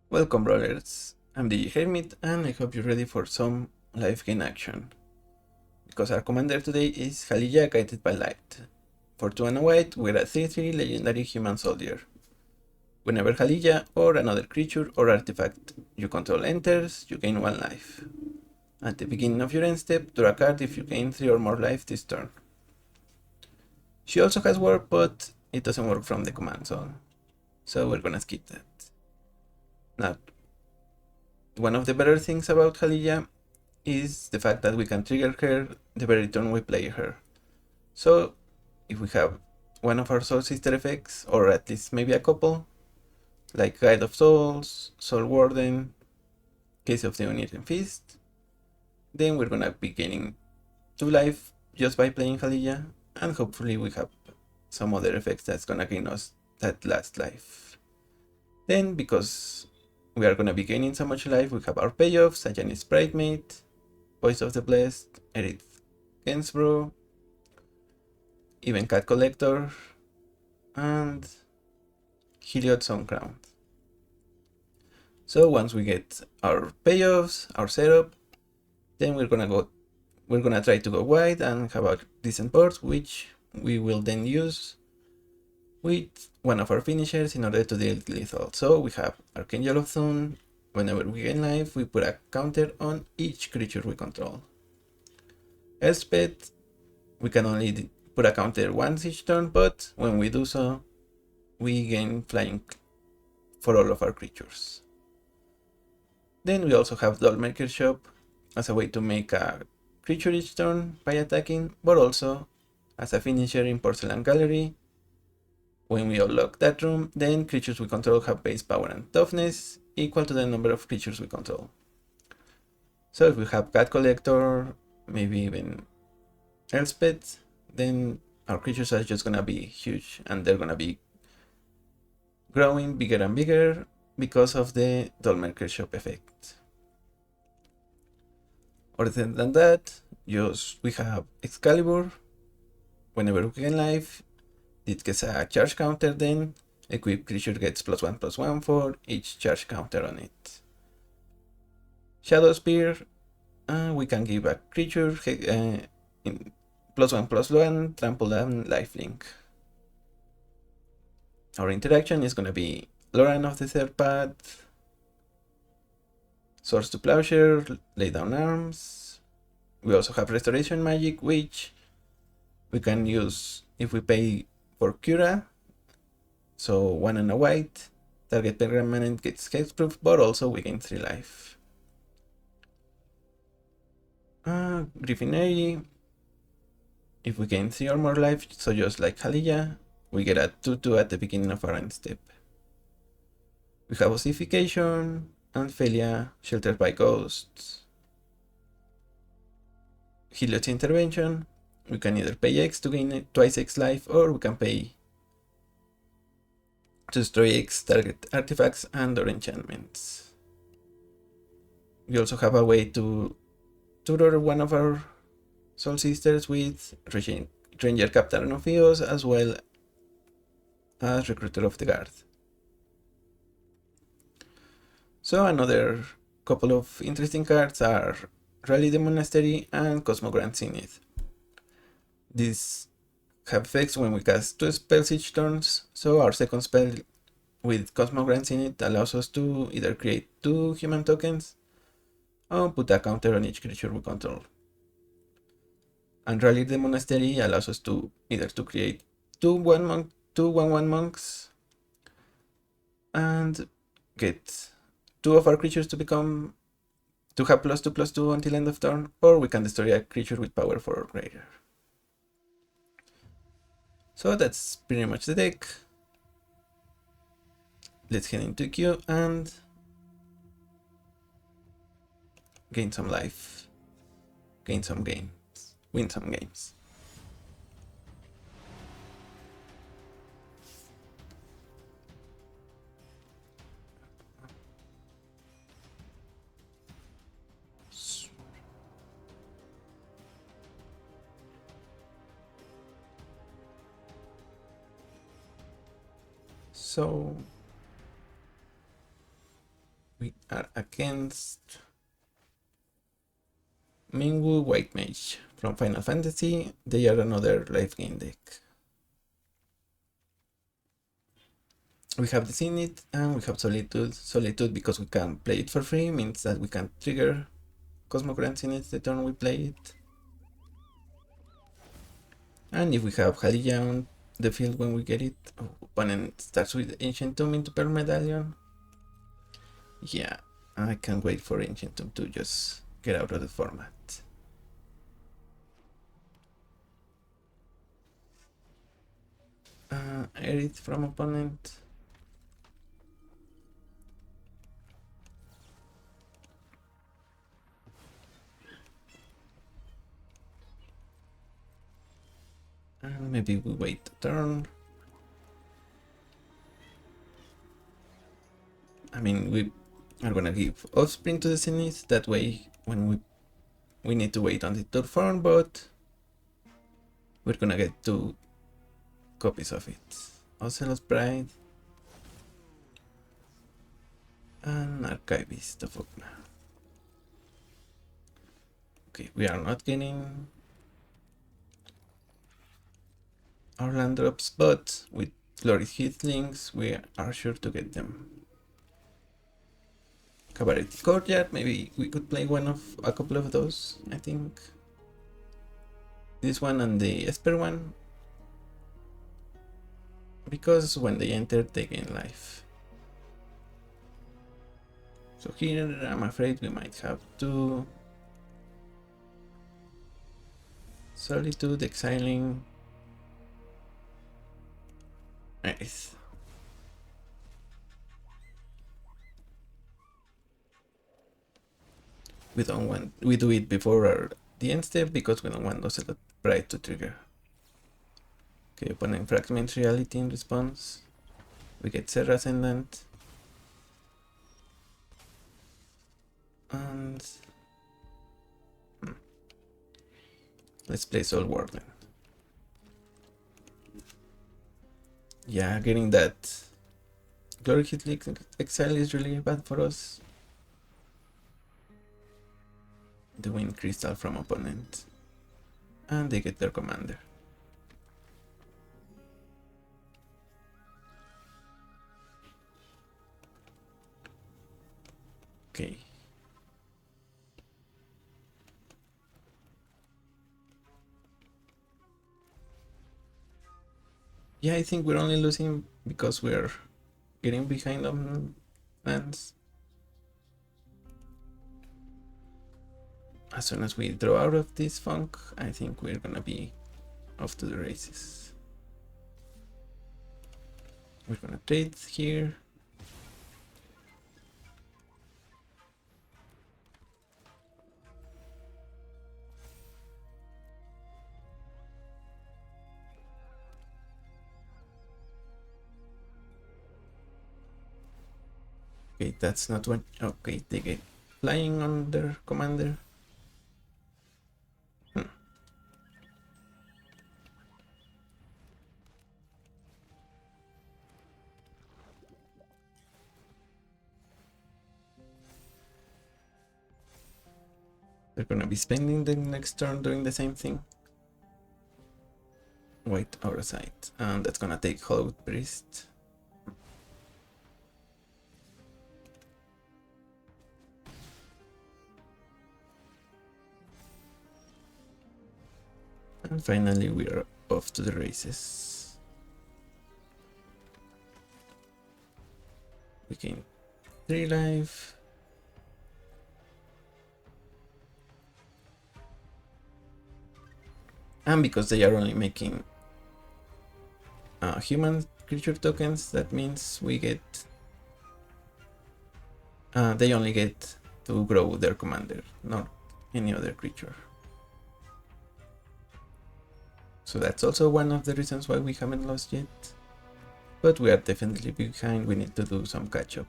Welcome brawlers, I'm the Hermit and I hope you're ready for some life gain action. Because our commander today is Haliya guided by light. For 2 and a white, we're a 3/3 legendary human soldier. Whenever Haliya or another creature or artifact you control enters, you gain 1 life. At the beginning of your end step, draw a card if you gain 3 or more life this turn. She also has warp, but it doesn't work from the command zone, so we're gonna skip that. Now, one of the better things about Haliya is the fact that we can trigger her the very turn we play her. So if we have one of our Soul Sister effects, or at least maybe a couple, like Guide of Souls, Soul Warden, Case of the Uniten Feast, then we're gonna be gaining 2 life just by playing Haliya, and hopefully we have some other effects that's gonna gain us that last life. Then, because we are gonna be gaining so much life, we have our payoffs, a Janice Bridemate, Voice of the Blessed, Edith Gainsborough, even Cat Collector, and Heliod's Own Crown. So once we get our payoffs, our setup, then we're gonna try to go wide and have a decent board, which we will then use with one of our finishers in order to deal lethal. So we have Archangel of Thune. Whenever we gain life, we put a counter on each creature we control. Elspeth, we can only put a counter once each turn, but when we do so, we gain flying for all of our creatures. Then we also have Dollmaker Shop as a way to make a creature each turn by attacking, but also as a finisher in Porcelain Gallery. When we unlock that room, then creatures we control have base power and toughness equal to the number of creatures we control. So if we have Cat Collector, maybe even Elspeth, then our creatures are just gonna be huge and they're gonna be growing bigger and bigger because of the Dollmaker Shop effect. Other than that, we have Excalibur. Whenever we gain life, it gets a charge counter, then equipped creature gets +1/+1 for each charge counter on it. Shadow Spear, we can give a creature in +1/+1, trample and lifelink. Our interaction is gonna be Loran of the Third Path, Swords to Plowshare, Lay Down Arms. We also have Restoration Magic, which we can use if we pay for Cura. So 1 and a white, target permanent gets hexproof, but also we gain 3 life. Griffinary, if we gain 3 or more life, so just like Haliya, we get a 2/2 at the beginning of our end step. We have Ossification, Anthelia, Sheltered by Ghosts, Heliod's Intervention. We can either pay X to gain twice X life, or we can pay to destroy X target artifacts and or enchantments. We also have a way to tutor one of our Soul Sisters with Ranger Captain of Eos, as well as Recruiter of the Guard. So another couple of interesting cards are Rally the Monastery and Cosmogrant Zenith. These have effects when we cast 2 spells each turn, so our second spell with Cosmogrant Zenith allows us to either create 2 human tokens or put a counter on each creature we control. And Rally the Monastery allows us to either to create 2 1/1 monks and get 2 of our creatures to have +2/+2 until end of turn, or we can destroy a creature with power 4 or greater. So that's pretty much the deck. Let's head into queue and gain some life, gain some games, win some games. So We are against Mingwu White Mage from Final Fantasy. They are another life gain deck. We have the Zenith and we have Solitude. Solitude, because we can play it for free, means that we can trigger Cosmogrant Zenith the turn we play it. And if we have Haliya on the field when we get it, opponent starts with Ancient Tomb into Pearl Medallion. Yeah, I can't wait for Ancient Tomb to just get out of the format. Edit from opponent. And maybe we wait a turn. I mean, we are gonna give Offspring to the Zenith. That way, when we need to wait until turn 4, but we're gonna get 2 copies of it. Ocelot's Pride and Archivist of Okna. Okay, we are not getting our land drops, but with Florid Heathlings we are sure to get them. Cabaret Courtyard, maybe we could play a couple of those, I think. This one and the Esper one, because when they enter they gain life. So here I'm afraid we might have to Solitude, exiling Nice. We do it before the end step because we don't want Ocelot Pride to trigger. Okay, opponent fragments reality in response. We get Serra Ascendant. And let's play Soul Warden. Yeah, getting that Glory Hitlik Exile is really bad for us. They win Crystal from opponent. And they get their commander. Okay. Yeah, I think we're only losing because we're getting behind on lands. As soon as we draw out of this funk, I think we're gonna be off to the races. We're gonna trade here. Okay, that's not what. Okay, they get flying on their commander. They're gonna be spending the next turn doing the same thing. White out of sight, and that's gonna take Hollow Priest. And finally we are off to the races. We gain 3 life. And because they are only making human creature tokens, that means we get they only get to grow their commander, not any other creature. So that's also one of the reasons why we haven't lost yet. But we are definitely behind, we need to do some catch up.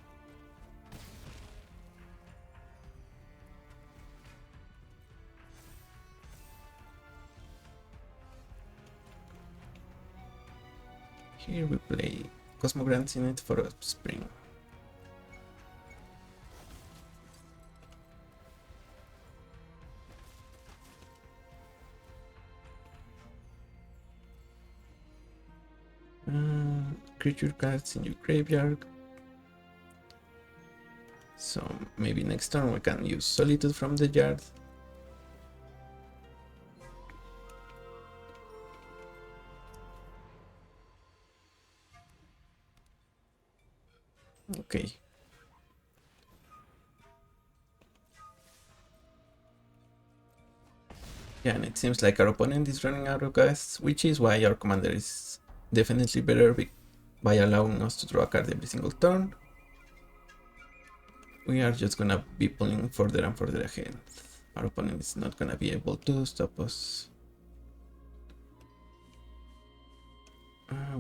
Here we play Cosmogrants in it for Offspring. creature cards in your graveyard. So maybe next turn we can use Solitude from the yard. Okay. Yeah, and it seems like our opponent is running out of gas, which is why our commander is definitely better by allowing us to draw a card every single turn. We are just gonna be pulling further and further ahead. Our opponent is not gonna be able to stop us.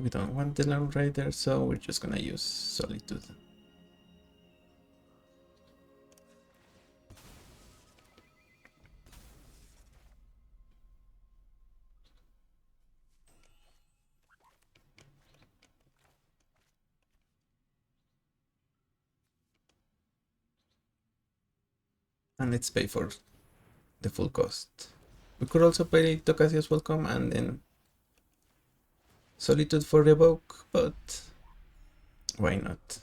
We don't want the Land Rider, so we're just gonna use Solitude. And let's pay for the full cost. We could also play Tocasia's Welcome and then Solitude for Revoke, but why not?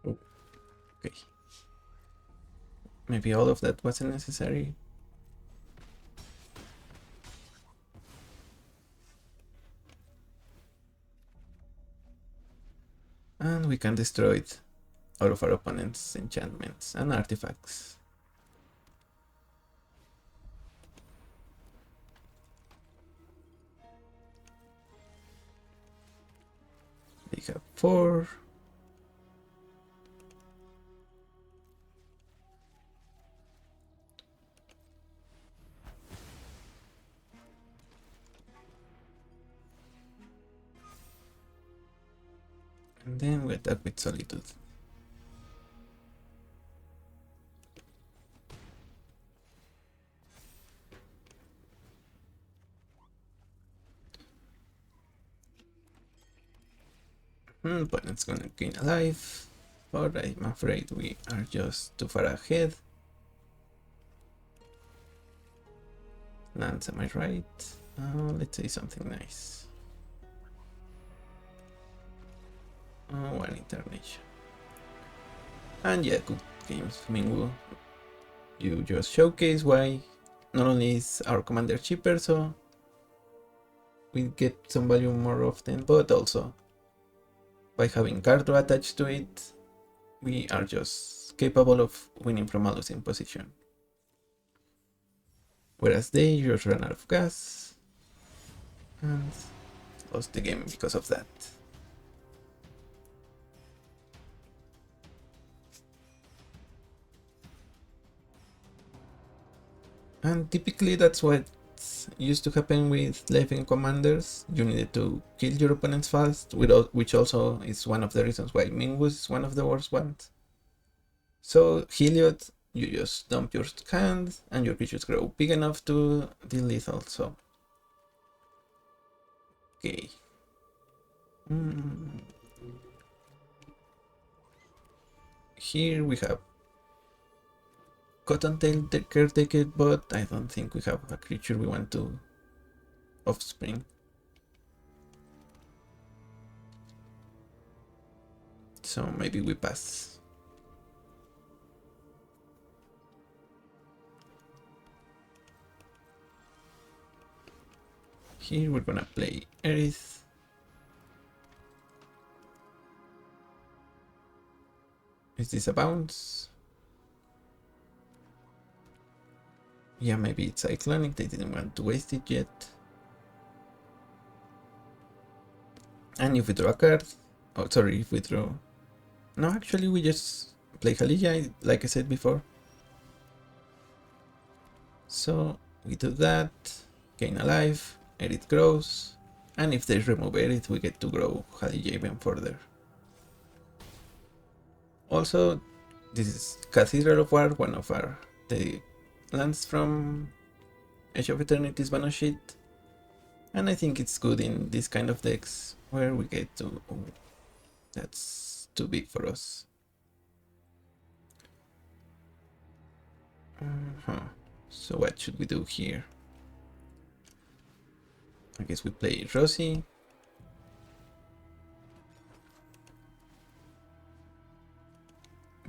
Oh, okay. Maybe all of that wasn't necessary. And we can destroy all of our opponent's enchantments and artifacts. They have 4. And then we attack with Solitude. But it's gonna gain a life, but I'm afraid we are just too far ahead. Lance, am I right? Let's say something nice. One Eternation. And yeah, good games, Mingwu. You just showcase why not only is our commander cheaper, so we get some value more often, but also by having card draw attached to it, we are just capable of winning from a losing position. Whereas they just ran out of gas and lost the game because of that. And typically that's what used to happen with lifegain commanders. You needed to kill your opponents fast, which also is one of the reasons why Ming was one of the worst ones. So Heliod, you just dump your hand and your creatures grow big enough to deal lethal. So okay. Here we have Cottontail the Caretaker, but I don't think we have a creature we want to offspring. So maybe we pass. Here we're gonna play Aerith. Is this a bounce? Yeah, maybe it's Cyclonic, they didn't want to waste it yet. And if we draw a card, oh sorry, if we draw... No, actually we just play Haliya, like I said before. So we do that, gain a life, Aerith grows, and if they remove Aerith we get to grow Haliya even further. Also, this is Cathedral of War, one of the lands from Age of Eternities Bano sheet. And I think it's good in this kind of decks where we get to... Oh, that's too big for us. So what should we do here? I guess we play Rosie.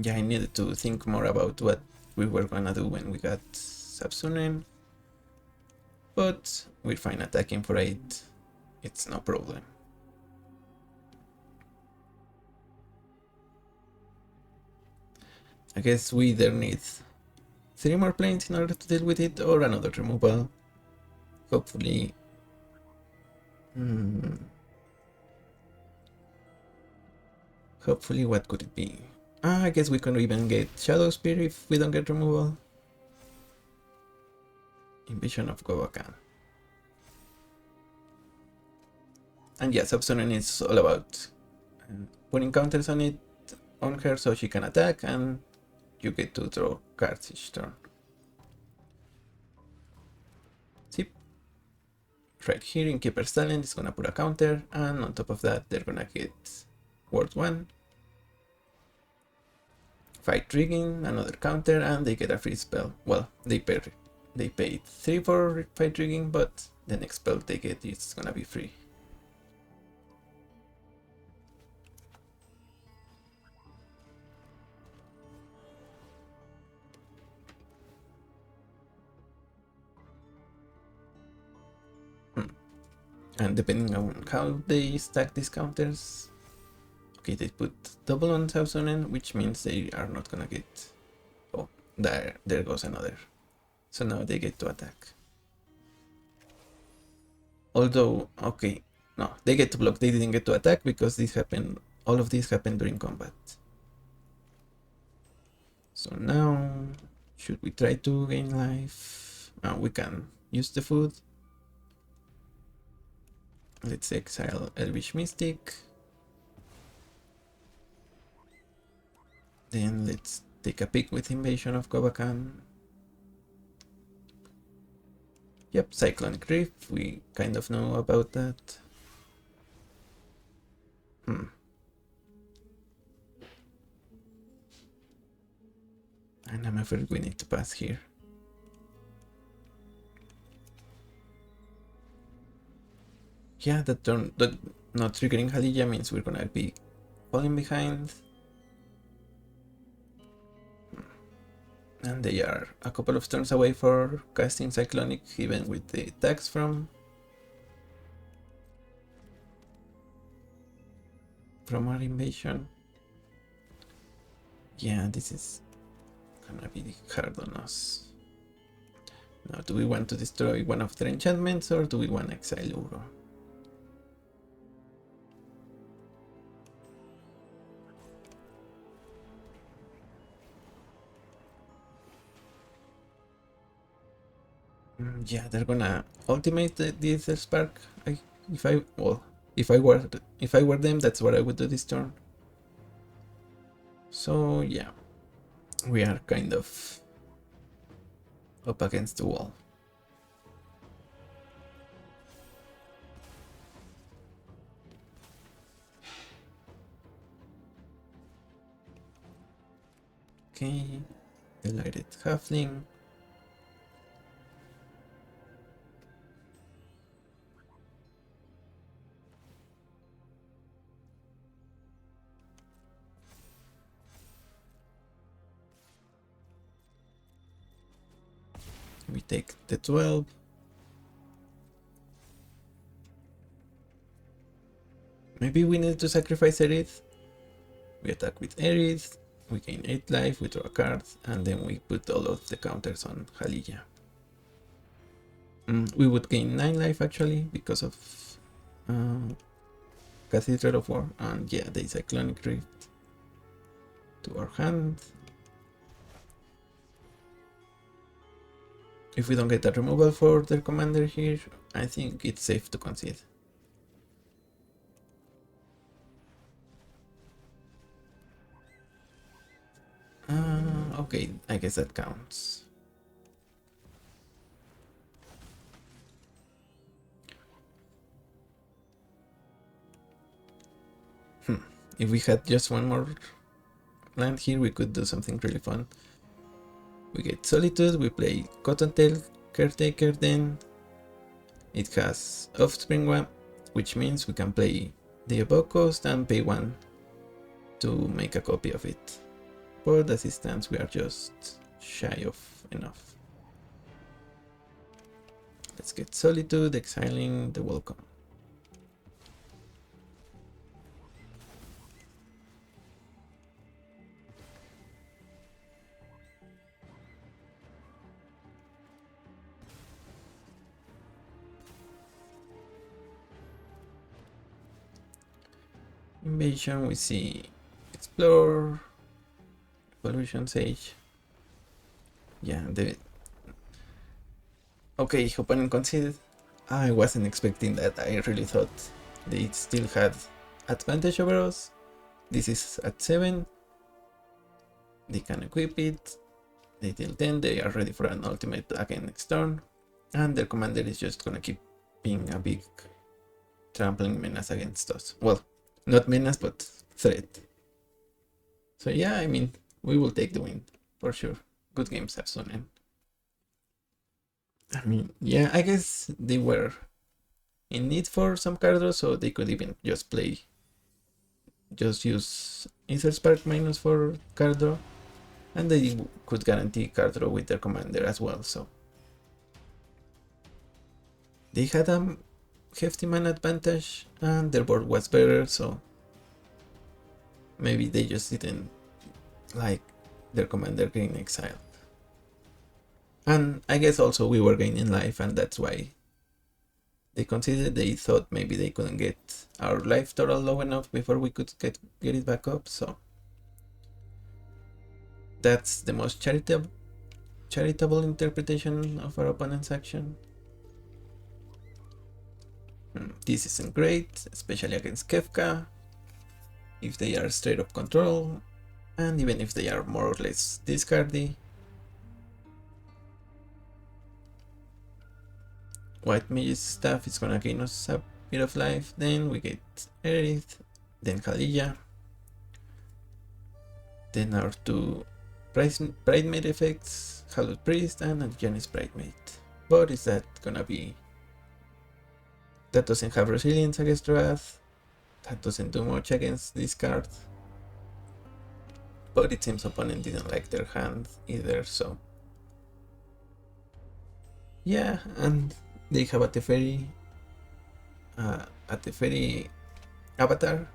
Yeah, I needed to think more about what we were gonna do when we got Subsunen. But we're fine attacking for 8. It's no problem. I guess we either need 3 more planes in order to deal with it, or another removal. Hopefully... Hopefully, what could it be? I guess we can even get Shadow Spear if we don't get removal. Invasion of Govakan. And yeah, Subsunen is all about putting counters on her so she can attack, and you get to draw cards each turn. See? Right here in Keeper's Talent is gonna put a counter, and on top of that they're gonna get Ward 1. Fight Rigging, another counter, and they get a free spell. Well, they paid 3 for Fight Rigging, but the next spell they get is gonna be free. And depending on how they stack these counters, okay, they put double on Subsunen, which means they are not gonna get... Oh, there goes another. So now they get to attack. Although, okay, no, they get to block. They didn't get to attack because this happened. All of this happened during combat. So now, should we try to gain life? We can use the food. Let's exile Elvish Mystic. Then let's take a pick with Invasion of Govakan. Yep, Cyclonic Rift, we kind of know about that. And I'm afraid we need to pass here. Yeah, that turn, that not triggering Haliya means we're gonna be falling behind. And they are a couple of turns away for casting Cyclonic, even with the attacks from our invasion. Yeah, this is gonna be hard on us. Now, do we want to destroy one of their enchantments, or do we want to exile Uro? Yeah, they're gonna ultimate the Ether Spark. If I were them, that's what I would do this turn. So yeah, we are kind of up against the wall. Okay, Delighted Halfling. We take the 12. Maybe we need to sacrifice Aerith. We attack with Aerith, we gain 8 life, we draw a card, and then we put all of the counters on Haliya. We would gain 9 life actually because of Cathedral of War, and yeah, the Cyclonic Rift to our hand. If we don't get a removal for their commander here, I think it's safe to concede. Okay, I guess that counts. if we had just one more land here, we could do something really fun. We get Solitude, we play Cottontail Caretaker, then it has Offspring one, which means we can play the above cost and pay one to make a copy of it. But as it stands, we are just shy of enough. Let's get Solitude, exiling the Welcome. Invasion, we see Explore, Evolution Sage. Yeah, okay, opponent conceded. I wasn't expecting that. I really thought they still had advantage over us. This is at 7. They can equip it. They deal 10. They are ready for an ultimate again next turn. And their commander is just gonna keep being a big trampling menace against us. Well, not menace, but threat. So yeah, I mean, we will take the win for sure. Good games have soon end. I mean, yeah, I guess they were in need for some card draw, so they could even just use Ether Spark minus for card draw, and they could guarantee card draw with their commander as well. So they had a hefty mana advantage, and their board was better. So maybe they just didn't like their commander getting exiled. And I guess also we were gaining life, and that's why they considered. They thought maybe they couldn't get our life total low enough before we could get it back up. So that's the most charitable interpretation of our opponent's action. This isn't great, especially against Kefka, if they are straight up control, and even if they are more or less discardy. White Mage's Staff is gonna gain us a bit of life, then we get Aerith, then Haliya, then our two Bridemaid effects, Hallowed Priest and Antigenis Bridemaid. But is that gonna be... That doesn't have resilience against Wrath, that doesn't do much against this card. But it seems opponent didn't like their hand either, so... Yeah, and they have a Teferi avatar.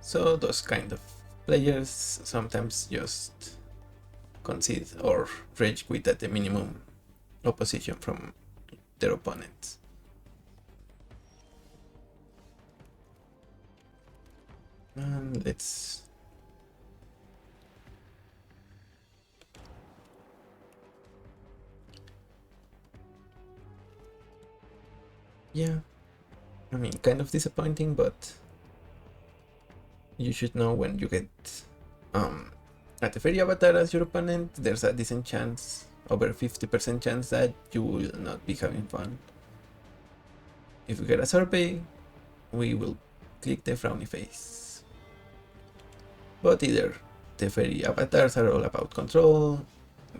So those kind of players sometimes just concede or rage quit at the minimum opposition from their opponents. And let's... Yeah, I mean, kind of disappointing, but you should know when you get a Teferi avatar as your opponent, there's a decent chance, over 50% chance, that you will not be having fun. If we get a survey, we will click the frowny face. But either Teferi avatars are all about control,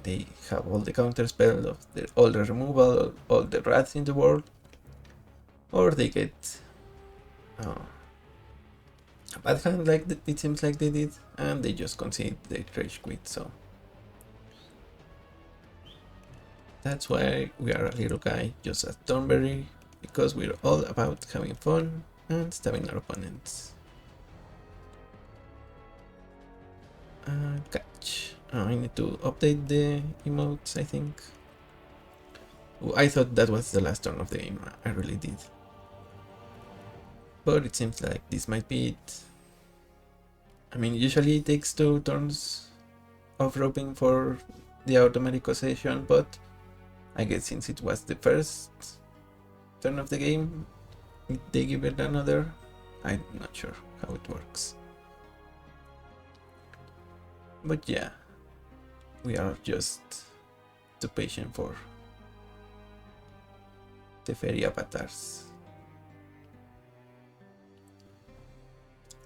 they have all the counter spells of all the removal, all the rats in the world, or they get a bad hand like it seems like they did, and they just concede, they rage quit. So that's why we are a little guy, just a Thornberry, because we're all about having fun and stabbing our opponents. Catch. I need to update the emotes, I think. I thought that was the last turn of the game, I really did. But it seems like this might be it. I mean, usually it takes 2 turns of roping for the automatic causation, but I guess since it was the first turn of the game, they give it another. I'm not sure how it works. But yeah, we are just too patient for the fairy avatars.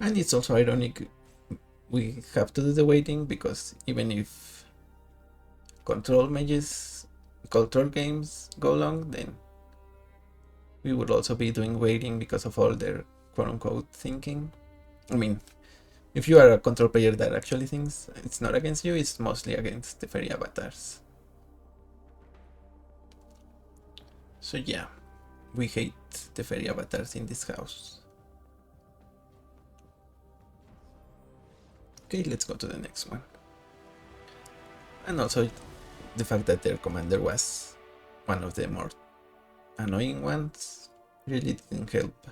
And it's also ironic we have to do the waiting, because even if control games go long, then we would also be doing waiting because of all their quote-unquote thinking. I mean, if you are a control player that actually thinks, it's not against you, it's mostly against the fairy avatars. So yeah, we hate the fairy avatars in this house. Okay, let's go to the next one. And also the fact that their commander was one of the more annoying ones really didn't help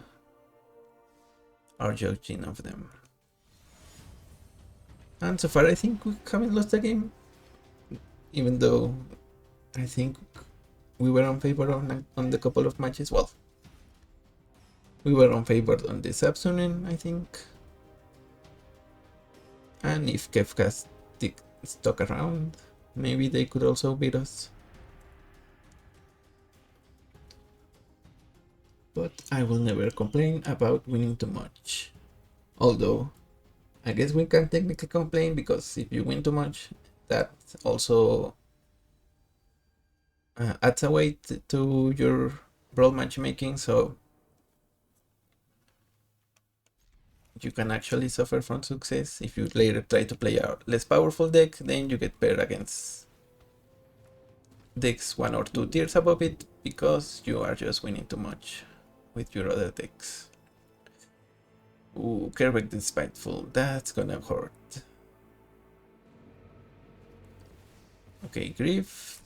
our judging of them. And so far I think we haven't lost a game, even though I think we were on favor on the couple of matches. Well, we were on favor on this afternoon, I think. And if Kefka stuck around, maybe they could also beat us. But I will never complain about winning too much. Although, I guess we can technically complain, because if you win too much, that also adds a weight to your Brawl matchmaking, so you can actually suffer from success. If you later try to play a less powerful deck, then you get paired against decks 1 or 2 tiers above it, because you are just winning too much with your other decks. Ooh, Kerbeck the Spiteful, that's gonna hurt. Okay, Grief.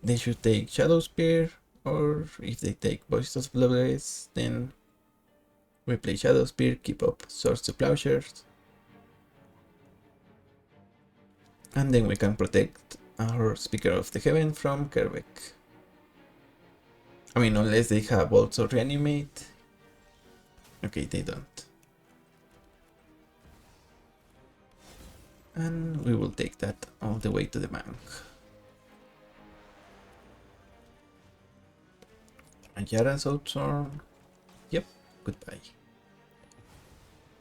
They should take Shadow Spear, or if they take Voice of Bloodless, then we play Shadow Spear, keep up Swords to Plowshares, and then we can protect our Speaker of the Heaven from Kerbeck. I mean, unless they have also Reanimate. Okay, they don't. And we will take that all the way to the bank. Ayara's Outsworn. Yep, goodbye.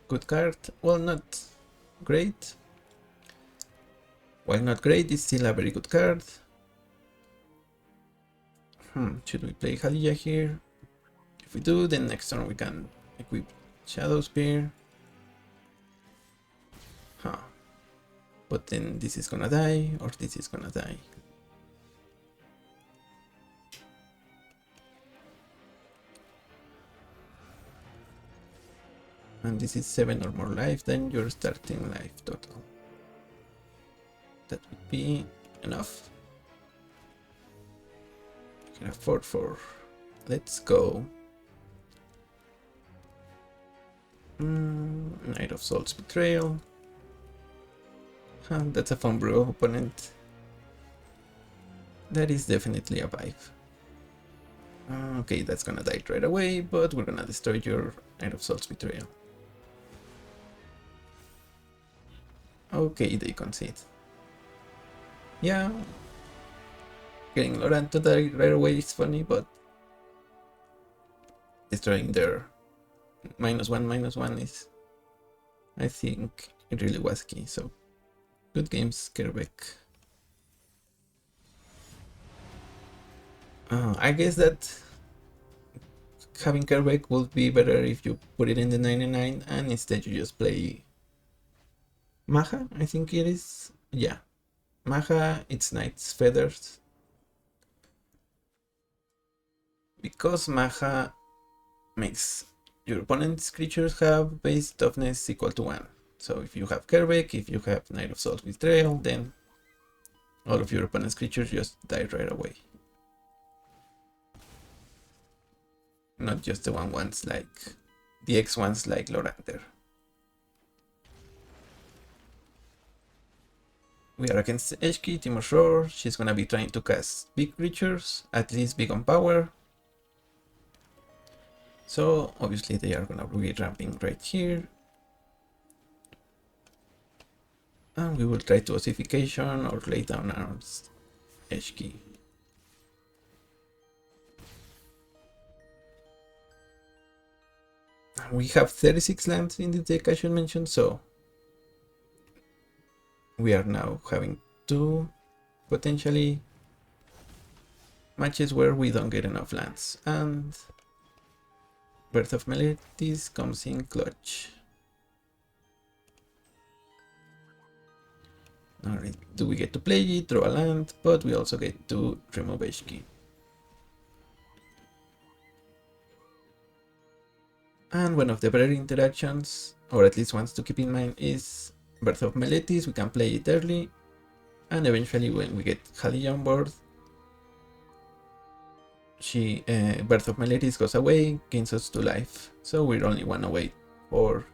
Good card. Well, not great. While not great, it's still a very good card. Should we play Haliya here? If we do, then next turn we can equip Shadow Spear. But then this is gonna die, or this is gonna die. And this is 7 or more life, then your starting life total. That would be enough. You can afford 4. Let's go. Knight of Salt's Betrayal. That's a fun bro opponent. That is definitely a vibe. Okay, that's gonna die right away, but we're gonna destroy your Knight of Salt's Betrayal. Okay, they concede. Yeah, getting Laurent to die right away is funny, but destroying their -1/-1 is, I think, it really was key. So good games, Kerbeck. I guess that having Kerbeck would be better if you put it in the 99 and instead you just play Maha, I think it is. Yeah, Maha, it's Knight's Feathers. Because Maha makes your opponent's creatures have base toughness equal to 1. So if you have Kerbeck, if you have Knight of Salt's Betrayal, then all of your opponent's creatures just die right away. Not just the ones like the X ones like Lorander. We are against Eshki, Team of Roar. She's gonna be trying to cast big creatures, at least big on power. So obviously they are gonna be ramping right here. And we will try to Ossification or lay down arms Eshki. We have 36 lands in the deck, I should mention, so we are now having 2 potentially matches where we don't get enough lands, and Birth of Melodies comes in clutch. Alright, do we get to play it, draw a land, but we also get to remove HK. And one of the better interactions, or at least ones to keep in mind, is Birth of Melodies. We can play it early, and eventually when we get Haliya on board, Birth of Melodies goes away, gains us 2 life, so we're only 1 away for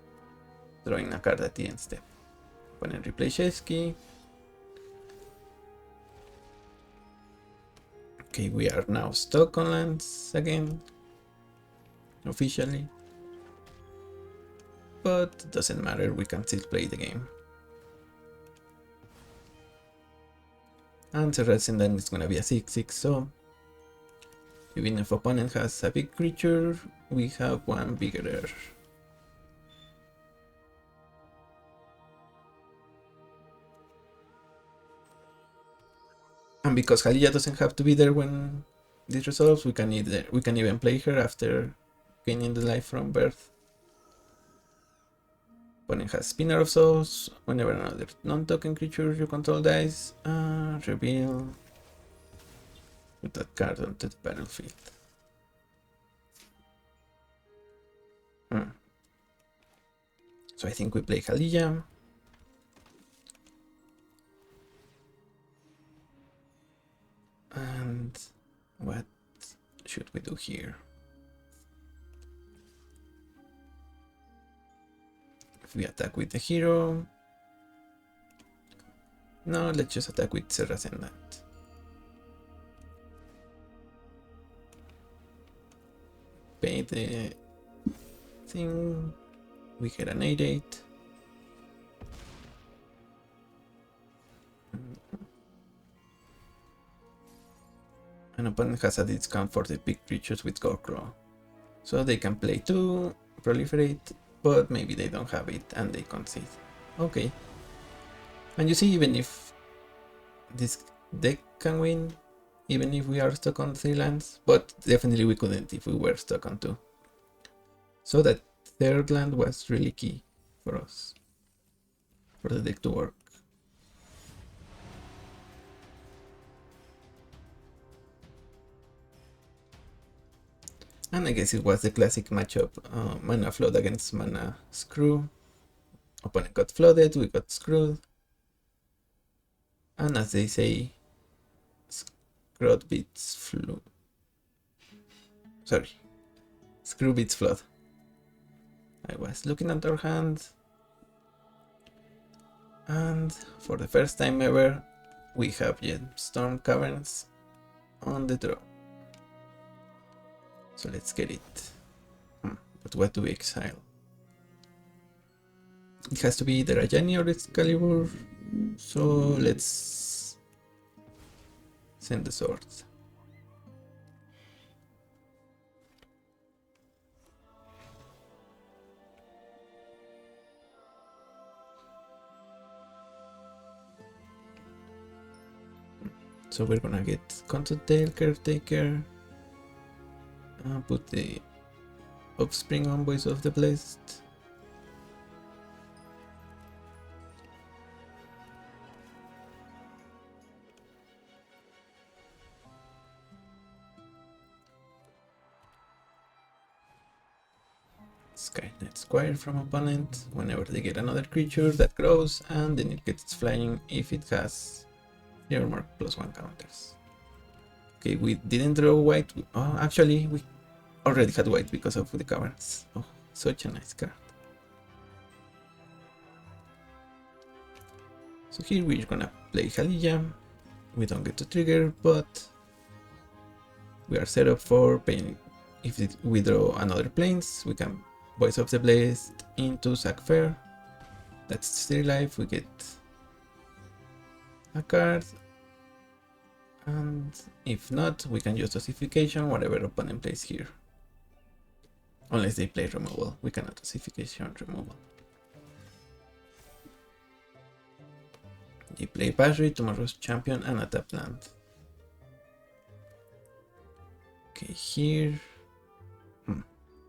drawing a card at the end step. Opponent replays Chesky. Okay, we are now stuck on lands again, officially, but doesn't matter, we can still play the game. And the rest and then it's gonna be a 6/6, so even if opponent has a big creature, we have one bigger. And because Haliya doesn't have to be there when this resolves, we can even play her after gaining the life from Birth. Opponent has Spinner of Souls. Whenever another non-token creature you control dies, reveal. Put that card onto the battlefield. So I think we play Haliya. And what should we do here? If we attack with the hero. No, let's just attack with Serra Ascendant. Pay the thing. We get an 8/8. An opponent has a discount for the big creatures with Gorkrow, so they can play 2, proliferate, but maybe they don't have it and they concede. Okay. And you see, even if this deck can win, even if we are stuck on 3 lands, but definitely we couldn't if we were stuck on 2. So that third land was really key for us, for the deck to work. And I guess it was the classic matchup, mana flood against mana screw. Opponent got flooded, we got screwed. And as they say, screw beats flood. Sorry, screw beats flood. I was looking at our hand, and for the first time ever, we have Gemstorm Caverns on the draw. So let's get it. But what do we exile? It has to be either a Ajani or Excalibur, so let's send the swords. So we're gonna get Consultail, Caretaker, put the Offspring on Voice of the Blessed. Skynet Squire from opponent whenever they get another creature that grows, and then it gets flying if it has Clear Mark +1 counters. Okay, we didn't draw white. Oh, actually, we already had white because of the caverns. Oh, such a nice card. So here we're gonna play Haliya. We don't get to trigger, but we are set up for paying. If we draw another planes, we can Voice of the Blessed into Sack Fair. That's 3 life. We get a card. And if not, we can use Dosification, whatever opponent plays here. Unless they play removal. We cannot ossification removal. They play Basri, tomorrow's champion, and a tap land. Okay, here.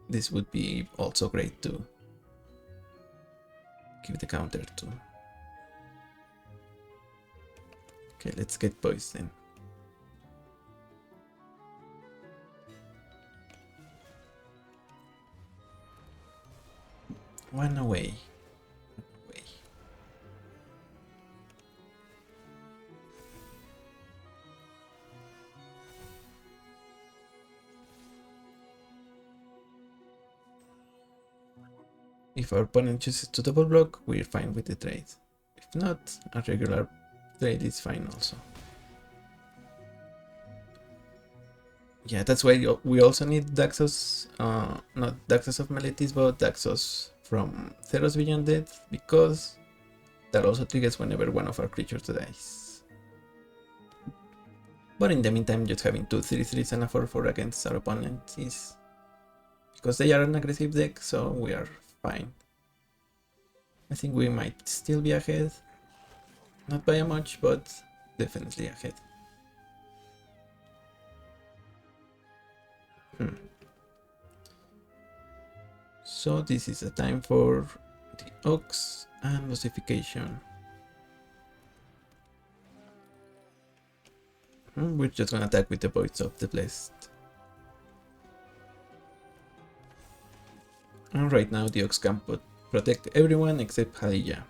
This would be also great to give the counter to. Okay, let's get poison. One away. If our opponent chooses to double block, we're fine with the trade. If not, a regular trade is fine also. Yeah, that's why we also need Daxos, not Daxos of Meletis, but Daxos from Theros Beyond Death, because that also triggers whenever one of our creatures dies. But in the meantime, just having 2 3/3s and a 4/4 against our opponent is... because they are an aggressive deck, so we are fine. I think we might still be ahead. Not by a much, but definitely ahead. So this is a time for the Ox and ossification. We're just gonna attack with the Voids of the Blessed. And right now the Ox can protect everyone except Haliya.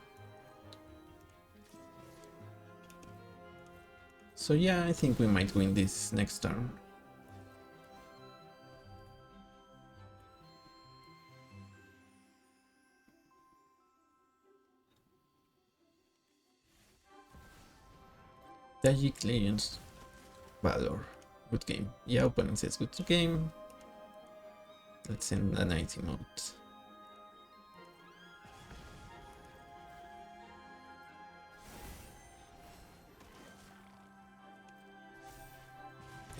So yeah, I think we might win this next turn. Tajik Legends Valor. Good game. Yeah, opponent says good game. Let's send a night emote.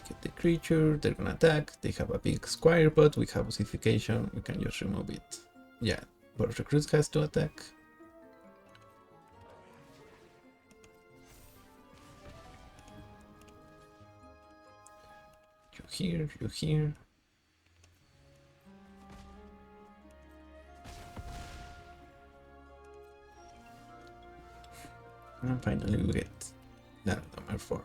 Get the creature, they're gonna attack, they have a big squire, but we have ossification, we can just remove it. Yeah, but recruit has to attack. You here, you here. And finally we get land number 4.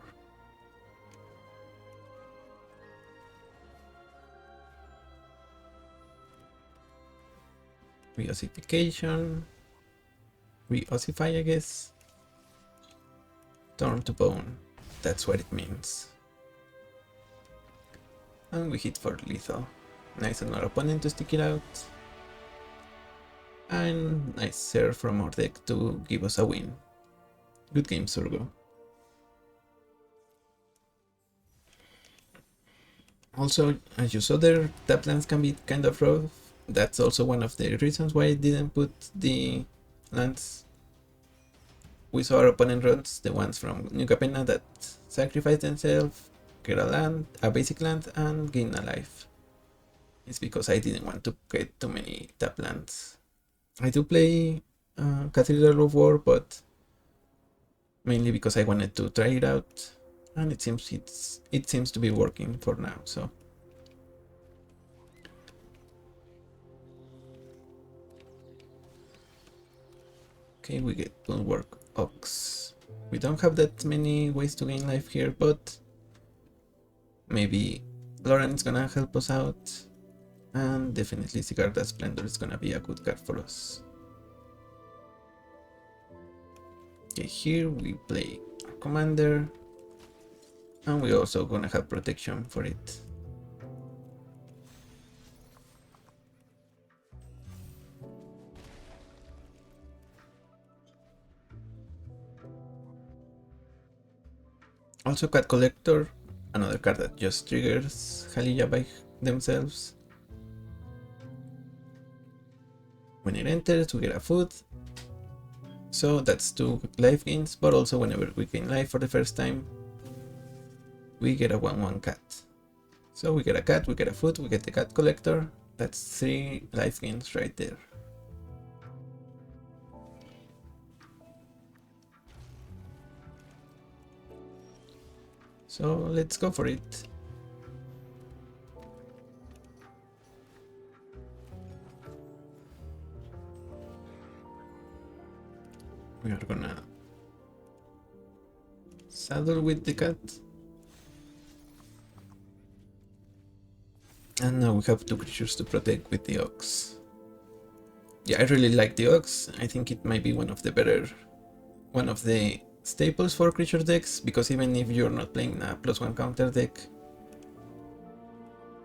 Re-ossification. Re-ossify, I guess. Turn to bone. That's what it means. And we hit for lethal. Nice on our opponent to stick it out. And nice serve from our deck to give us a win. Good game, Surgo. Also, as you saw there, tap lands can be kind of rough. That's also one of the reasons why I didn't put the lands. We saw our opponent runs, the ones from New Capenna that sacrifice themselves, get a land, a basic land, and gain a life. It's because I didn't want to get too many tap lands. I do play Cathedral of War, but mainly because I wanted to try it out, and it seems to be working for now. So okay, we get Bulwark Ox. We don't have that many ways to gain life here, but maybe Lauren's gonna help us out, and definitely Sigarda Splendor is gonna be a good card for us. Okay, here we play our commander, and we're also gonna have protection for it. Also Cat Collector, another card that just triggers Haliya by themselves. When it enters, we get a food. So that's 2 life gains, but also whenever we gain life for the first time, we get a 1/1 cat. So we get a cat, we get a food, we get the Cat Collector, That's 3 life gains right there. So let's go for it. We are gonna saddle with the cat. And now we have 2 creatures to protect with the ox. Yeah, I really like the ox. I think it might be one of the staples for creature decks, because even if you're not playing a +1 counter deck,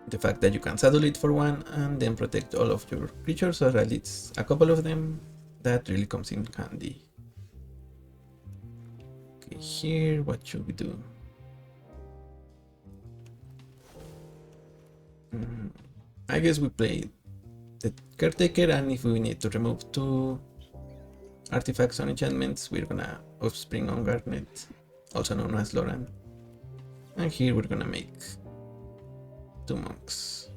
the fact that you can saddle it for 1 and then protect all of your creatures, or at least a couple of them, that really comes in handy. Okay, here, what should we do? I guess we play the Caretaker, and if we need to remove 2 artifacts on enchantments, we're gonna Offspring on Garnet, also known as Loran. And here we're gonna make 2 monks.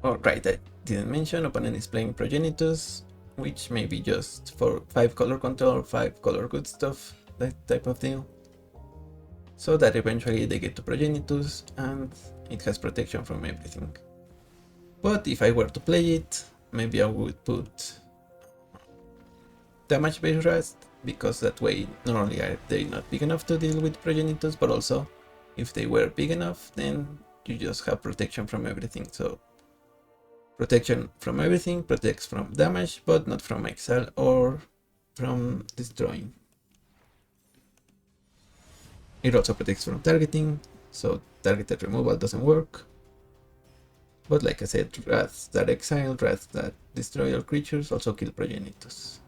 Oh, right, I didn't mention opponent is playing Progenitus, which may be just for 5 color control, 5 color good stuff, that type of deal. So that eventually they get to Progenitus and it has protection from everything. But if I were to play it, maybe I would put damage based Rust, because that way not only are they not big enough to deal with Progenitus, but also if they were big enough, then you just have protection from everything. So protection from everything protects from damage, but not from exile or from destroying. It also protects from targeting, so targeted removal doesn't work. But like I said, wraths that exile, wraths that destroy all creatures also kill Progenitus.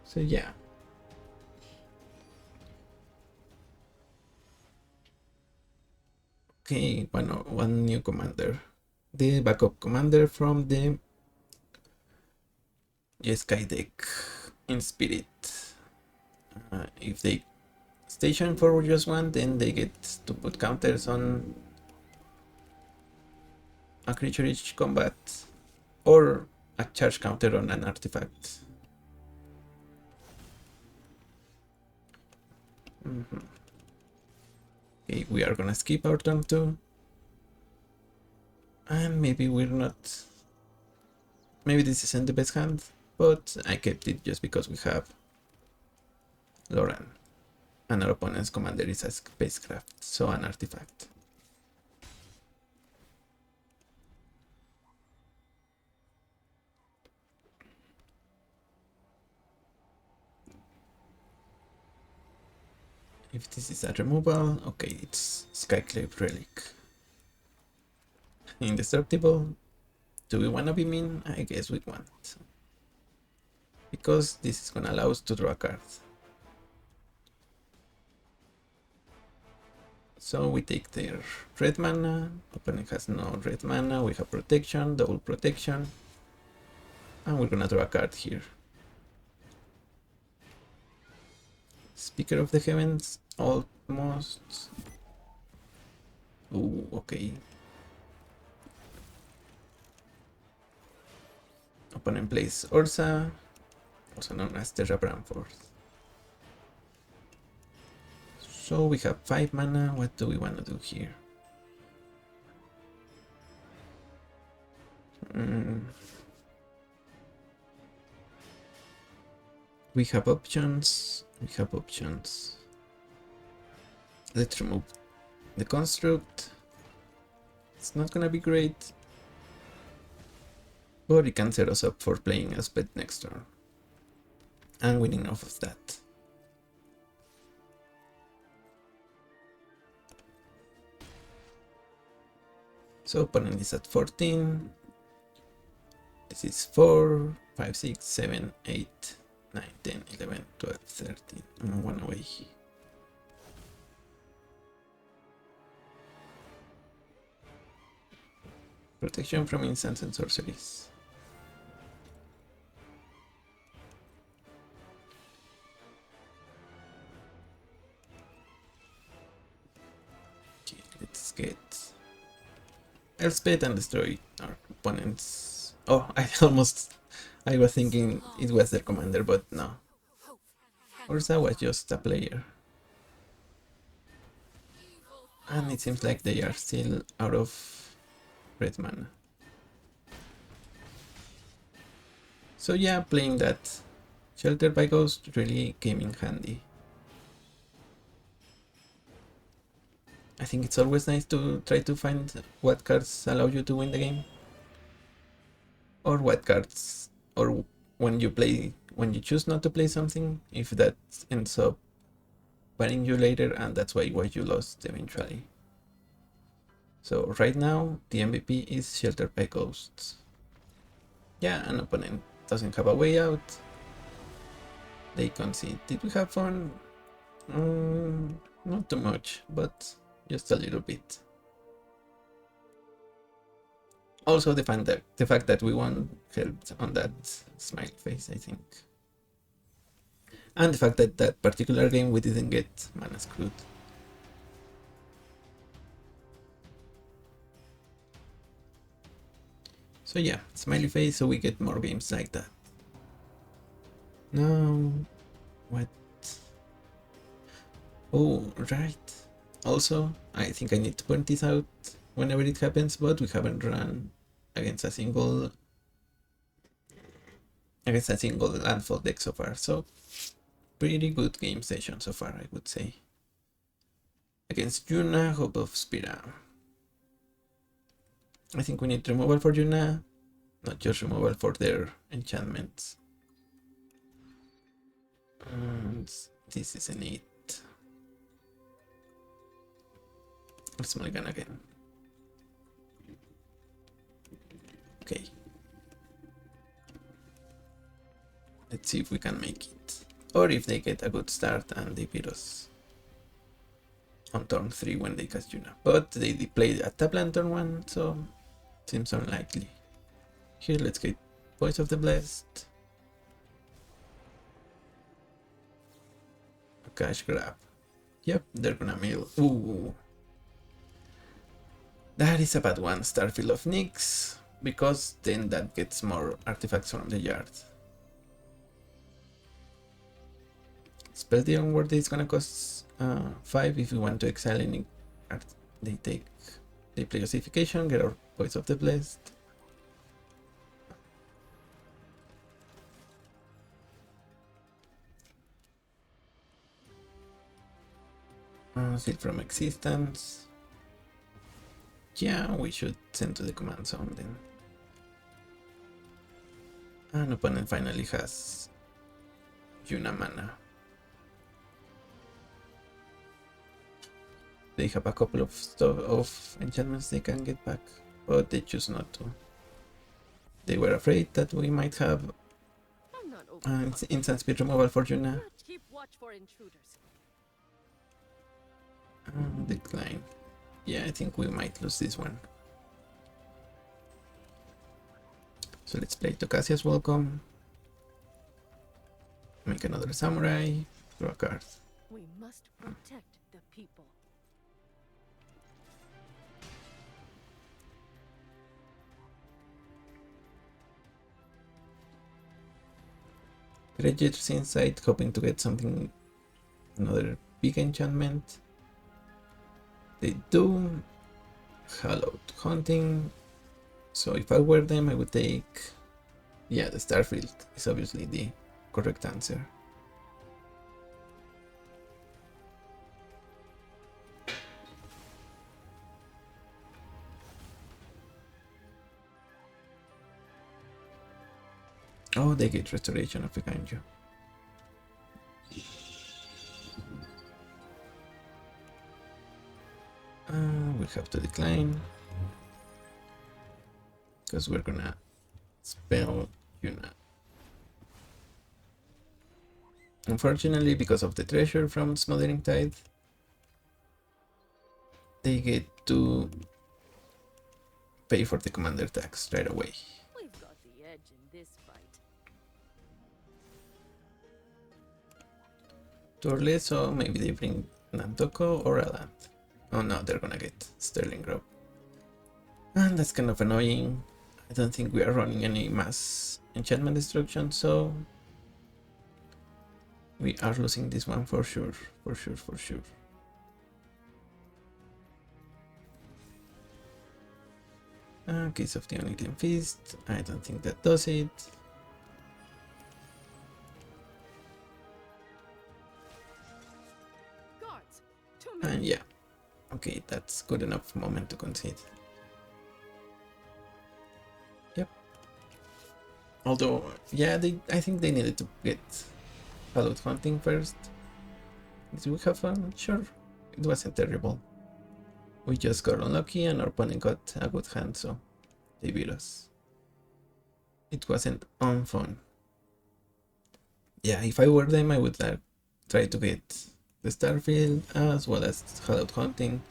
So yeah. Okay, one new commander. The backup commander from the Jeskai deck in Spirit. If they station for just 1, then they get to put counters on a creature each combat, or a charge counter on an artifact. Okay, we are gonna skip our turn 2. And maybe we're not... Maybe this isn't the best hand, but I kept it just because we have Loran. And our opponent's commander is a spacecraft, so an artifact. If this is a removal, okay, it's Skyclave Relic. Indestructible. Do we want to be mean? I guess we want. Because this is going to allow us to draw a card. So we take their red mana. Opponent has no red mana. We have protection, double protection. And we're going to draw a card here. Speaker of the Heavens, almost. Ooh, okay. Opponent plays Ursa, also known as Terra Branforth. So we have 5 mana. What do we want to do here? We have options. Let's remove the construct. It's not gonna be great, but it can set us up for playing a Spet next turn and winning off of that. So opponent is at 14. This is 4, 5, 6, 7, 8, 9, 10, 11, 12, 13. I'm 1 away. Protection from instants and sorceries. Okay, let's get Elspeth and destroy our opponents. Oh, I was thinking it was their commander, but no. Ursa was just a player. And it seems like they are still out of red mana. So yeah, playing that Shelter by Ghost really came in handy. I think it's always nice to try to find what cards allow you to win the game. Or what cards, or when you choose not to play something, if that ends up banning you later, and that's why you lost eventually. So right now, the MVP is Shelter by Ghosts. Yeah, an opponent doesn't have a way out. They concede. Did we have fun? Not too much, but just a little bit. Also, the fact that we won helped on that smile face, I think. And the fact that that particular game we didn't get mana screwed. So yeah, smiley face, so we get more games like that. No, what? Oh, right. Also, I think I need to point this out whenever it happens, but we haven't run against a single landfall deck so far. So pretty good game session so far, I would say. Against Yuna, Hope of Spira. I think we need removal for Yuna, not just removal for their enchantments. And this isn't it. Let's mulligan again. Okay. Let's see if we can make it. Or if they get a good start and they beat us on turn 3 when they cast Yuna. But they played a tap land turn 1, so seems unlikely. Here, let's get Voice of the Blessed. A cash grab. Yep, they're gonna mill. Ooh. That is a bad one, Starfield of Nyx, because then that gets more artifacts from the yard. Spell the Onward is gonna cost 5 if we want to exile any art. They play Ossification, get our Voice of the Blessed. Seal from Existence. Yeah, we should send to the command zone then. An opponent finally has Yuna mana. They have a couple of enchantments they can get back, but they choose not to. They were afraid that we might have instant speed removal for Yuna. Decline. Yeah, I think we might lose this one. So let's play Tocasia's Welcome. Make another samurai. Draw a card. We must protect the people. Dredger's Insight, hoping to get something, another big enchantment. They do. Hallowed Hunting. So if I were them, I would take, yeah, the Starfield is obviously the correct answer. Oh, they get Restoration of Ikanju. We have to decline because we're gonna spell Yuna. Unfortunately, because of the treasure from Smothering Tide, they get to pay for the commander tax right away. We've got the edge in this fight. Turle, so maybe they bring Nantoko or a land. Oh no, they're gonna get Sterling Grove. And that's kind of annoying. I don't think we are running any mass enchantment destruction, so we are losing this one for sure, for sure, for sure. Case of the Oniglian Feast, I don't think that does it. Guards, to me. And yeah, okay, that's good enough moment to concede. Yep. Although, yeah, I think they needed to get Hallowed Hunting first. Did we have fun? Sure, it wasn't terrible. We just got unlucky and our opponent got a good hand, so they beat us. It wasn't unfun. Yeah, if I were them, I would try to get the Starfield as well as Hallowed Hunting.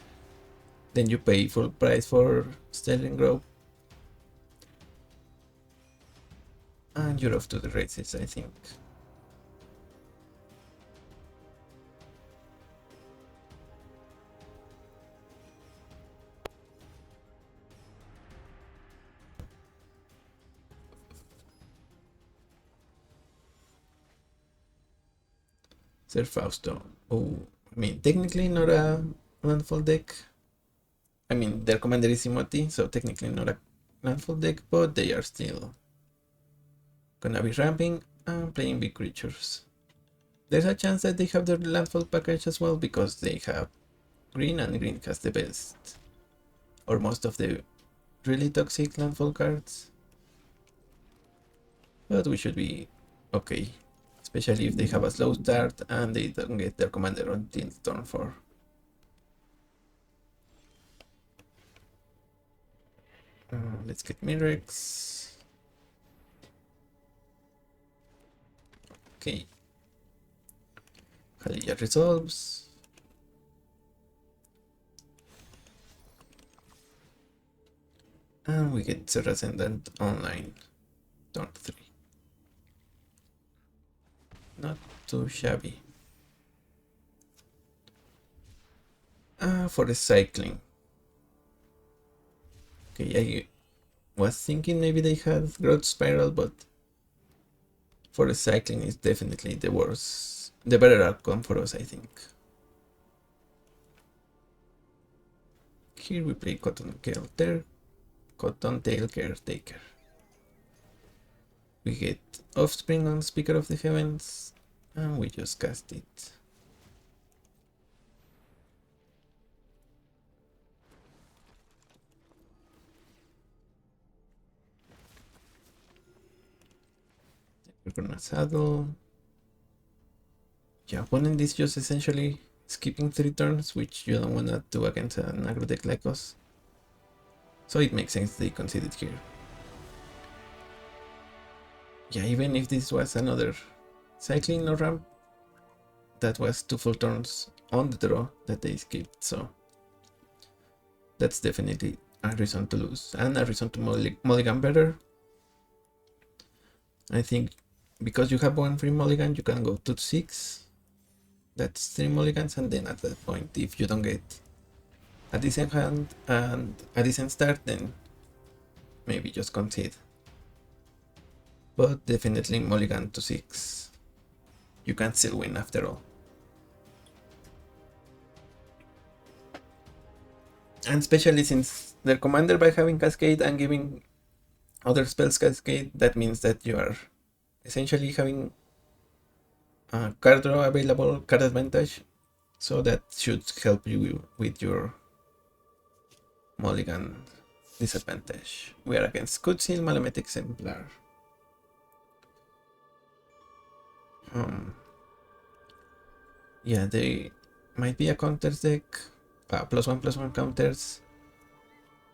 Then you pay full price for Sterling Grove. And you're off to the races, I think. Sir Fausto. Oh, I mean, technically not a landfall deck. I mean, their commander is Timothy, so technically not a landfall deck, but they are still gonna be ramping and playing big creatures. There's a chance that they have their landfall package as well, because they have green, and green has the best, or most of the really toxic landfall cards. But we should be okay. Especially if they have a slow start and they don't get their commander until turn 4. Let's get Mirex. Okay. Haliya resolves. And we get the Ascendant online. Turn 3. Not too shabby. For the cycling. Okay, I was thinking maybe they had Growth Spiral, but for the cycling is definitely the worst, the better outcome for us, I think. Here we play Cottontail Caretaker. We get Offspring on Speaker of the Heavens, and we just cast it. We're gonna saddle. Yeah, opponent is just essentially skipping 3 turns, which you don't wanna do against an aggro deck like us. So it makes sense they conceded here. Yeah, even if this was another cycling or ramp, that was 2 full turns on the draw that they skipped, so that's definitely a reason to lose and a reason to mulligan better. I think because you have 1 free mulligan, you can go to 6. That's 3 mulligans, and then at that point, if you don't get a decent hand and a decent start, then maybe just concede. But definitely mulligan to 6. You can still win after all. And especially since their commander, by having Cascade and giving other spells Cascade, that means that you are essentially having a card draw available, card advantage. So that should help you with your mulligan disadvantage. We are against Kutsil, Malamet Exemplar. Yeah, they might be a counters deck, +1/+1 counters,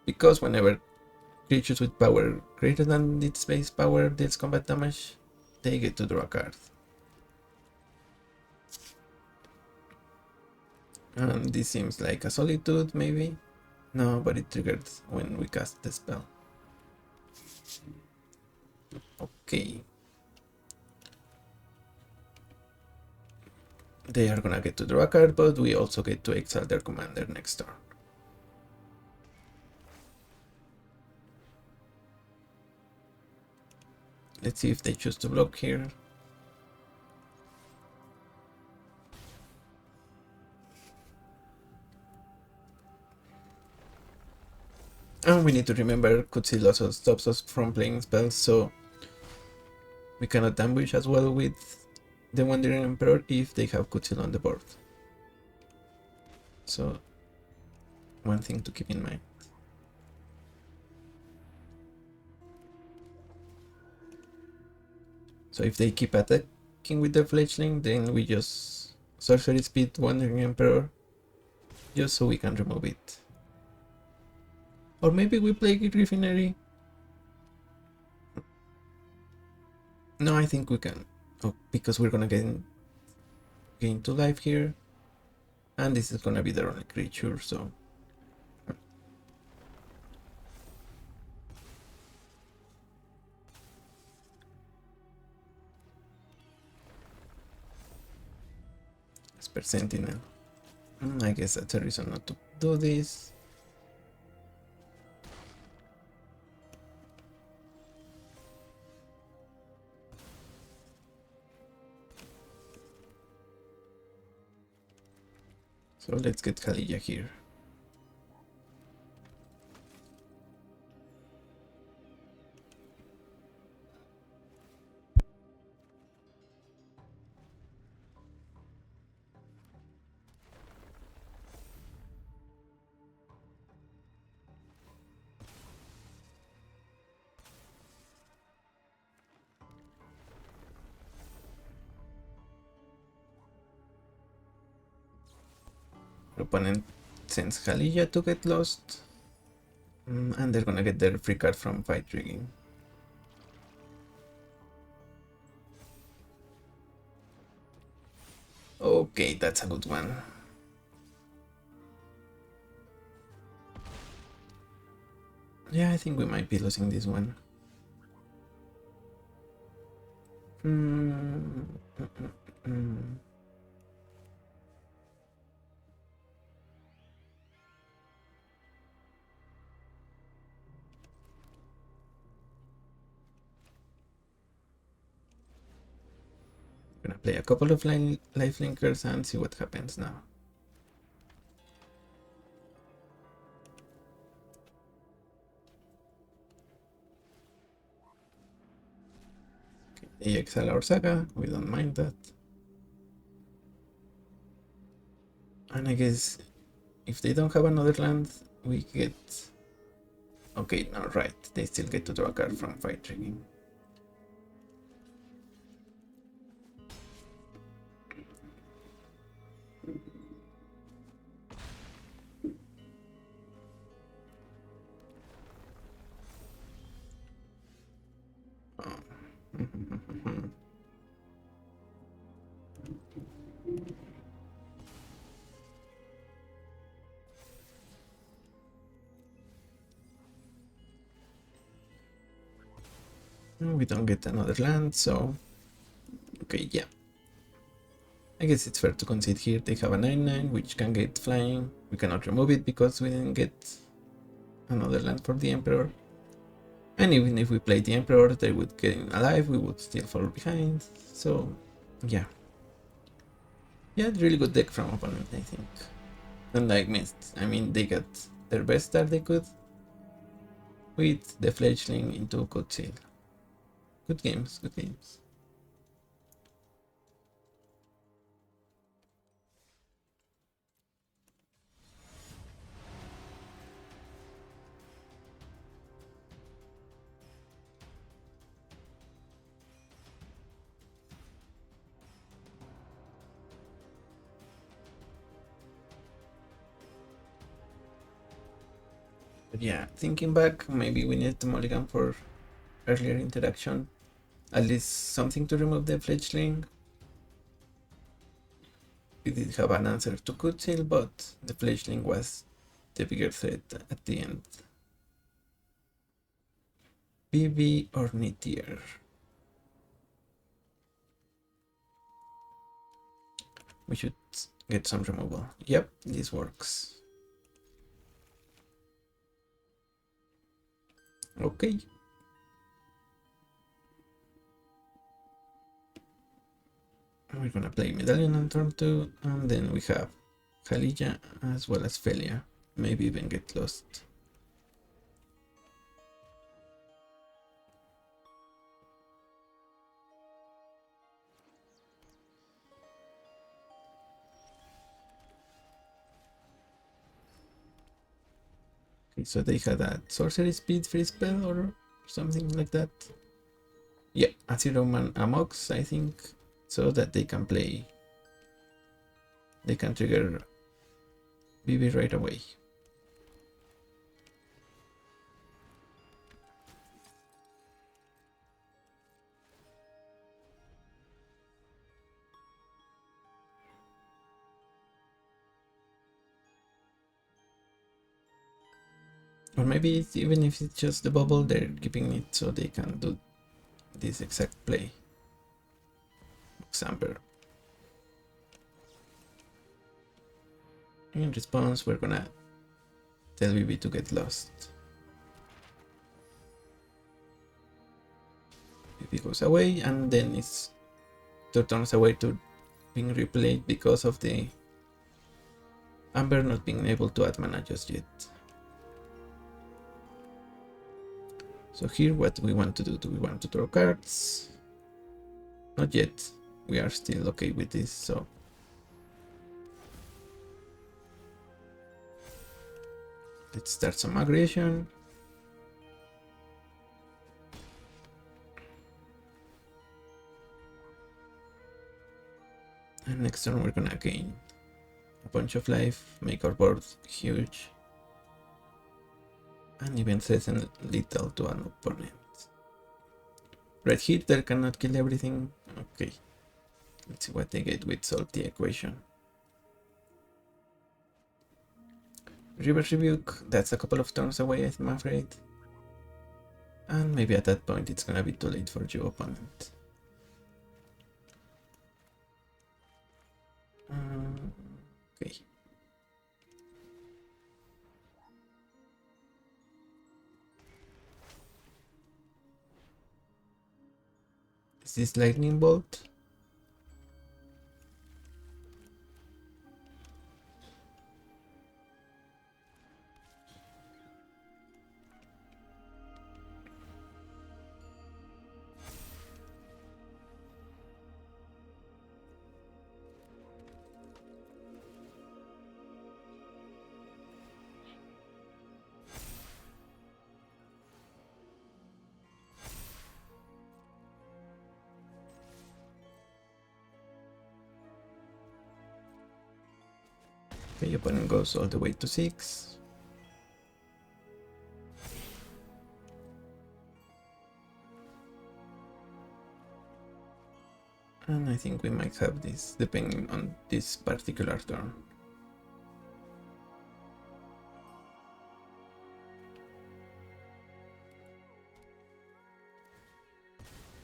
because whenever creatures with power greater than its base power deals combat damage, they get to draw a card. And this seems like a Solitude, maybe. No, but it triggered when we cast the spell. Okay. They are gonna get to draw a card, but we also get to exile their commander next turn. Let's see if they choose to block here. And we need to remember Kutsil also stops us from playing spells, so we cannot ambush as well with the Wandering Emperor if they have Kutsil on the board. So, one thing to keep in mind. So if they keep attacking with the fledgling, then we just sorcery speed Wandering Emperor just so we can remove it. Or maybe we play Griffinary. No, I think we can. Oh, because we're gonna gain 2 life here. And this is gonna be their only creature, so. Esper Sentinel. I guess that's a reason not to do this. So let's get Haliya here. Opponent sends Haliya to get lost. And they're gonna get their free card from Fight Rigging. Okay, that's a good one. Yeah, I think we might be losing this one. Gonna play a couple of lifelinkers and see what happens now. Okay, they exile our saga, we don't mind that. And I guess if they don't have another land, we get... Okay, no, right, they still get to draw a card from Fight Rigging. We don't get another land, so... Okay, yeah. I guess it's fair to concede here. They have a 9/9, which can get flying. We cannot remove it because we didn't get another land for the Emperor. And even if we play the Emperor, they would get alive, we would still fall behind. So, yeah. Yeah, really good deck from opponent, I think. Unlike Mist, I mean, they got their best start they could with the fledgling into Kutsil. Good games, good games. But yeah, thinking back, maybe we needed to mulligan for earlier interaction. At least something to remove the fledgling. We did have an answer to Kutsil, but the fledgling was the bigger threat at the end. BB or Nitier? We should get some removal. Yep, this works. Okay. We're gonna play Medallion on turn 2, and then we have Haliya as well as Felia. Maybe even get lost. Okay, so they had a sorcery speed free spell or something like that. Yeah, a 0-man Amox, I think, so that they can play. They can trigger BB right away. Or maybe it's, even if it's just the bubble, they're keeping it so they can do this exact play. Xamper. In response, we're gonna tell BB to get lost. BB goes away, and then it's 2 turns away to being replayed because of the Amber not being able to add mana just yet. So here what we want to do we want to draw cards? Not yet. We are still okay with this, so let's start some aggression. And next turn we're gonna gain a bunch of life, make our board huge, and even threaten little to an opponent. Red hitter cannot kill everything. Okay, let's see what they get with Salty Equation. Reverse Rebuke, that's a couple of turns away, I'm afraid. And maybe at that point it's gonna be too late for your opponent. Okay. Is this Lightning Bolt? Okay, opponent goes all the way to 6. And I think we might have this depending on this particular turn.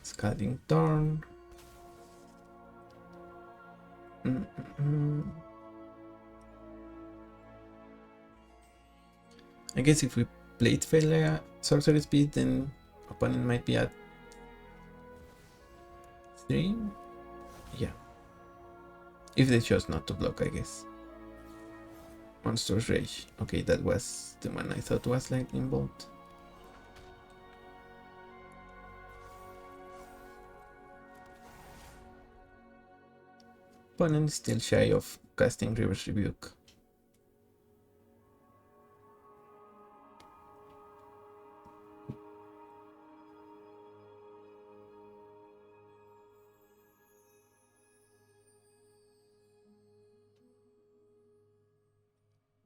Scalding turn. I guess if we played Felia sorcery speed, then opponent might be at 3. Yeah. If they chose not to block, I guess. Monstrous Rage. Okay, that was the one I thought was Lightning Bolt. Opponent is still shy of casting Reverse Rebuke.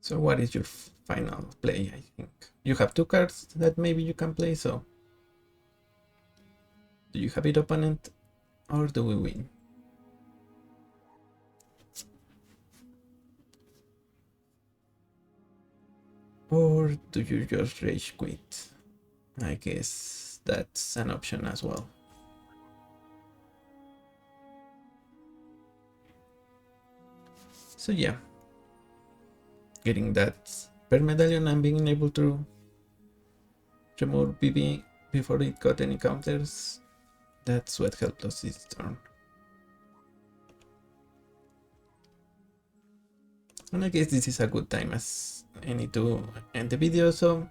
So what is your final play? I think you have 2 cards that maybe you can play, so do you have it, opponent, or do we win? Or do you just rage quit? I guess that's an option as well. So yeah, getting that per medallion and being able to remove BB before it got any counters, that's what helped us this turn. And I guess this is a good time as any to end the video, so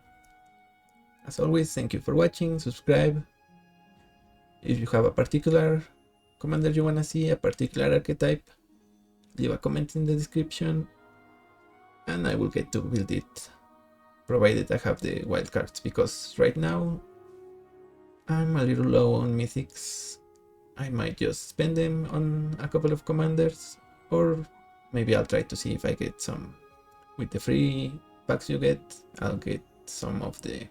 as always, thank you for watching, subscribe. If you have a particular commander you wanna see, a particular archetype, leave a comment in the description and I will get to build it, provided I have the wildcards, because right now I'm a little low on mythics. I might just spend them on a couple of commanders, or maybe I'll try to see if I get some with the free packs you get. I'll get some of the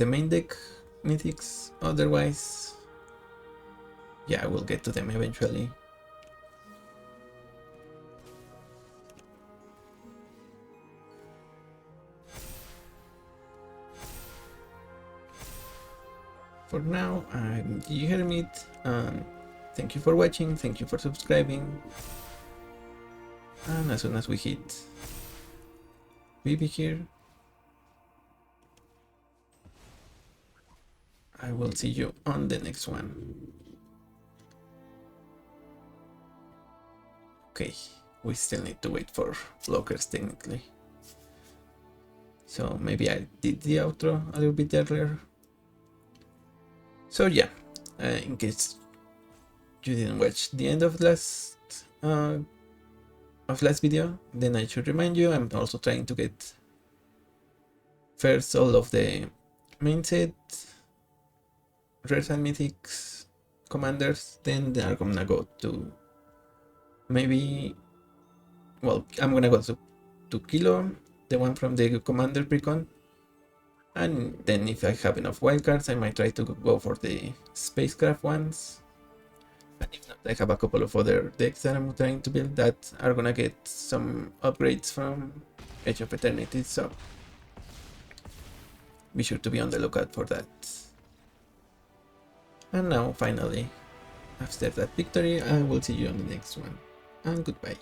main deck mythics. Otherwise, yeah, I will get to them eventually. For now, I'm the Hermit, and thank you for watching, thank you for subscribing, and as soon as we hit BB here, I will see you on the next one. Okay, we still need to wait for blockers technically. So maybe I did the outro a little bit earlier. So yeah, in case you didn't watch the end of last video, then I should remind you I'm also trying to get first all of the main set, rares and mythics commanders, then they are gonna go to maybe, well, I'm gonna go to Kilo, the one from the commander precon, and then if I have enough wildcards I might try to go for the spacecraft ones. And if not, I have a couple of other decks that I'm trying to build that are gonna get some upgrades from Age of Eternities, so be sure to be on the lookout for that. And now, finally, after that victory, I will see you on the next one, and goodbye.